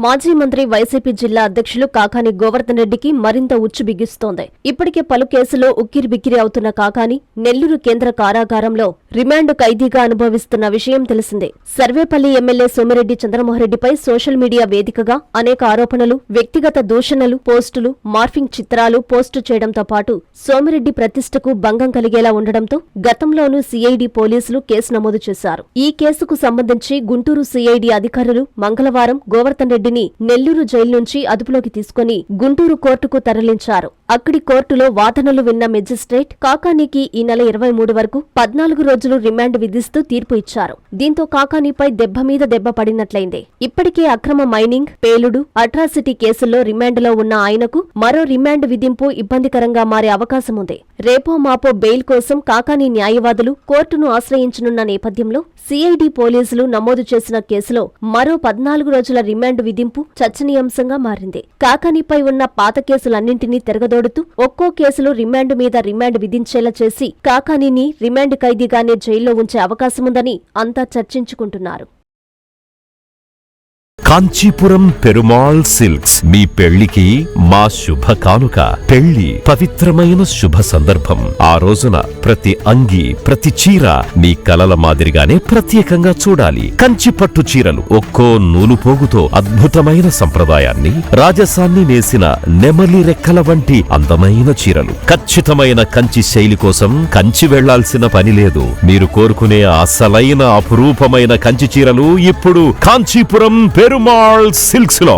మాజీ మంత్రి వైసీపీ జిల్లా అధ్యక్షులు కాకాని గోవర్ధన్ రెడ్డికి మరింత ఉచ్చు బిగిస్తోంది. ఇప్పటికే పలు కేసులో ఉక్కిరిబిక్కిరి అవుతున్న కాకాని నెల్లూరు కేంద్ర కారాగారంలో రిమాండ్ ఖైదీగా అనుభవిస్తున్న విషయం తెలిసిందే. సర్వేపల్లి ఎమ్మెల్యే సోమిరెడ్డి చంద్రమోహన్రెడ్డిపై సోషల్ మీడియా వేదికగా అనేక ఆరోపణలు, వ్యక్తిగత దూషణలు, పోస్టులు, మార్ఫింగ్ చిత్రాలు పోస్టు చేయడంతో పాటు సోమిరెడ్డి ప్రతిష్టకు భంగం కలిగేలా ఉండడంతో గతంలోనూ సిఐడి పోలీసులు కేసు నమోదు చేశారు. ఈ కేసుకు సంబంధించి గుంటూరు సిఐడి అధికారులు మంగళవారం గోవర్ధన్ రెడ్డిని నెల్లూరు జైలు నుంచి అదుపులోకి తీసుకుని గుంటూరు కోర్టుకు తరలించారు. అక్కడి కోర్టులో వాదనలు విన్న మెజిస్ట్రేట్ కాకానీకి ఈ నెల 23 వరకు 14 రోజులు రిమాండ్ విధిస్తూ తీర్పు ఇచ్చారు. దీంతో కాకానీపై దెబ్బ మీద దెబ్బ పడినట్లయింది. ఇప్పటికే అక్రమ మైనింగ్, పేలుడు, అట్రాసిటీ కేసుల్లో రిమాండ్లో ఉన్న ఆయనకు మరో రిమాండ్ విధింపు ఇబ్బందికరంగా మారే అవకాశముంది. రేపో మాపో బెయిల్ కోసం కాకానీ న్యాయవాదులు కోర్టును ఆశ్రయించనున్న నేపథ్యంలో సిఐడి పోలీసులు నమోదు చేసిన కేసులో మరో 14 రోజుల రిమాండ్ విధింపు చర్చనీయాంశంగా మారింది. కాకానీపై ఉన్న పాత కేసులన్నింటినీ తిరగదోడుతూ ఒక్కో కేసులో రిమాండ్ మీద రిమాండ్ విధించేలా చేసి కాకానీని రిమాండ్ ఖైదీగానే జైల్లో ఉంచే అవకాశముందని అంతా చర్చించుకుంటున్నారు. కాంచీపురం పెరుమాళ్ సిల్క్స్ మీ పెళ్లికి మా శుభ కానుక. పెళ్లి పవిత్రమైన శుభ సందర్భం. ఆ రోజున ప్రతి అంగి, ప్రతి చీర మీ కలల మాదిరిగానే ప్రత్యేకంగా చూడాలి. కంచి పట్టు చీరలు ఒక్కో నూలుపోగుతో అద్భుతమైన సంప్రదాయాన్ని, రాజసాన్ని నేసిన నెమలి రెక్కల వంటి అందమైన చీరలు. ఖచ్చితమైన కంచి శైలి కోసం కంచి వెళ్లాల్సిన పని లేదు. మీరు కోరుకునే అసలైన అపురూపమైన కంచి చీరలు ఇప్పుడు కాంచీపురం పెరుమాళ్ సిల్క్స్ లో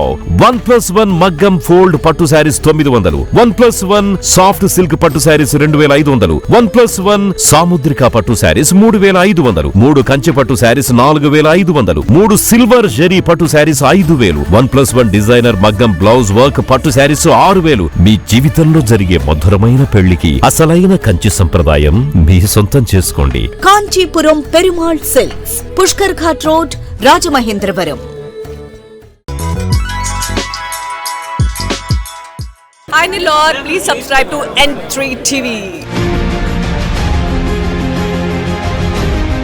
1+1 మగ్గం ఫోల్డ్ పట్టు శారీస్ 900, 1+1 సాఫ్ట్ సిల్క్ పట్టు శారీస్ 2500, 1+1 సాముద్రిక పట్టు శారీస్ 3500, 3 కంచి పట్టు శారీస్ 4500, 3 సిల్వర్ జరీ పట్టు శారీస్ 5000, 1+1 డిజైనర్ మగ్గం బ్లౌజ్ వర్క్ పట్టు శారీస్ 6000. మీ జీవితంలో జరిగే మధురమైన పెళ్లికి అసలైన కంచి సంప్రదాయం మీ సొంతం చేసుకోండి. Kanchipuram Perumal silks, Pushkar ghat road, Rajamahendravaram. Hi Nilor, please subscribe to N3 TV.